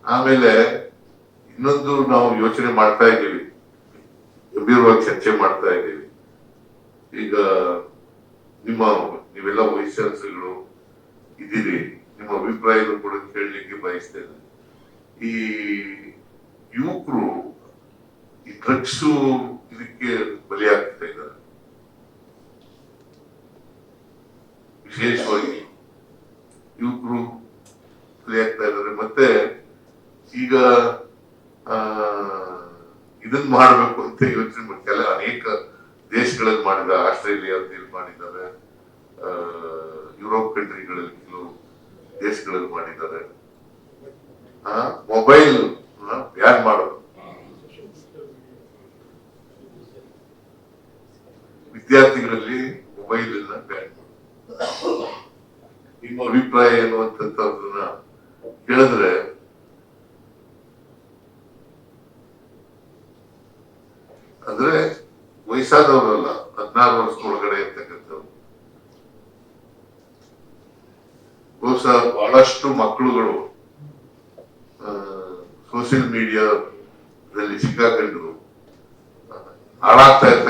ಆಮೇಲೆ ಇನ್ನೊಂದು ನಾವು ಯೋಚನೆ ಮಾಡ್ತಾ ಇದ್ದೀವಿ, ಗಂಭೀರವಾಗಿ ಚರ್ಚೆ ಮಾಡ್ತಾ ಇದ್ದೀವಿ. ಈಗ ನೀವೆಲ್ಲ ವೈಸ್-ಚಾನ್ಸಲರ್ಗಳು ಇದ್ದೀರಿ, ನಿಮ್ಮ ಅಭಿಪ್ರಾಯವನ್ನು ಕೂಡ ಕೇಳಲಿಕ್ಕೆ ಬಯಸ್ತೇನೆ. ಈ ಯುವಕರು ಈ ಡ್ರಗ್ಸು ಇದಕ್ಕೆ ಬಲಿಯಾಗ್ತಾ ಇದ್ದಾರೆ, ವಿಶೇಷವಾಗಿ ಯುವಕರು ಬಲಿಯಾಗ್ತಾ ಇದ್ದಾರೆ. ಮತ್ತೆ ಈಗ ಇದನ್ನ ಮಾಡಬೇಕು ಅಂತ ಯೋಚನೆ ಅನೇಕ ದೇಶಗಳಲ್ಲಿ ಮಾಡಿದ್ದಾರೆ, ಆಸ್ಟ್ರೇಲಿಯಾದಲ್ಲಿ ಮಾಡಿದ್ದಾರೆ, ಯುರೋಪ್ ಕಂಟ್ರಿಗಳಲ್ಲಿ ಕೆಲವು ದೇಶಗಳಲ್ಲಿ ಮಾಡಿದ್ದಾರೆ. ಮೊಬೈಲ್ ಬ್ಯಾನ್ ಮಾಡೋದು, ವಿದ್ಯಾರ್ಥಿಗಳಲ್ಲಿ ಮೊಬೈಲ್ ಬ್ಯಾನ್ ಮಾಡೋದು. ನಿಮ್ಮ ಅಭಿಪ್ರಾಯ ಏನು ಅಂತದನ್ನ ಕೇಳಿದ್ರೆ, ಅಂದ್ರೆ ವಯಸ್ಸಾದವರಲ್ಲ, 16 ವರ್ಷದೊಳಗಡೆ ಇರ್ತಕ್ಕಂಥವ್ರು. ಬಹುಶಃ ಬಹಳಷ್ಟು ಮಕ್ಕಳುಗಳು ಸೋಷಿಯಲ್ ಮೀಡಿಯಾದಲ್ಲಿ ಸಿಕ್ಕಾಕೊಂಡು ಹಾಳಾಗ್ತಾ ಇರ್ತಕ್ಕಂಥ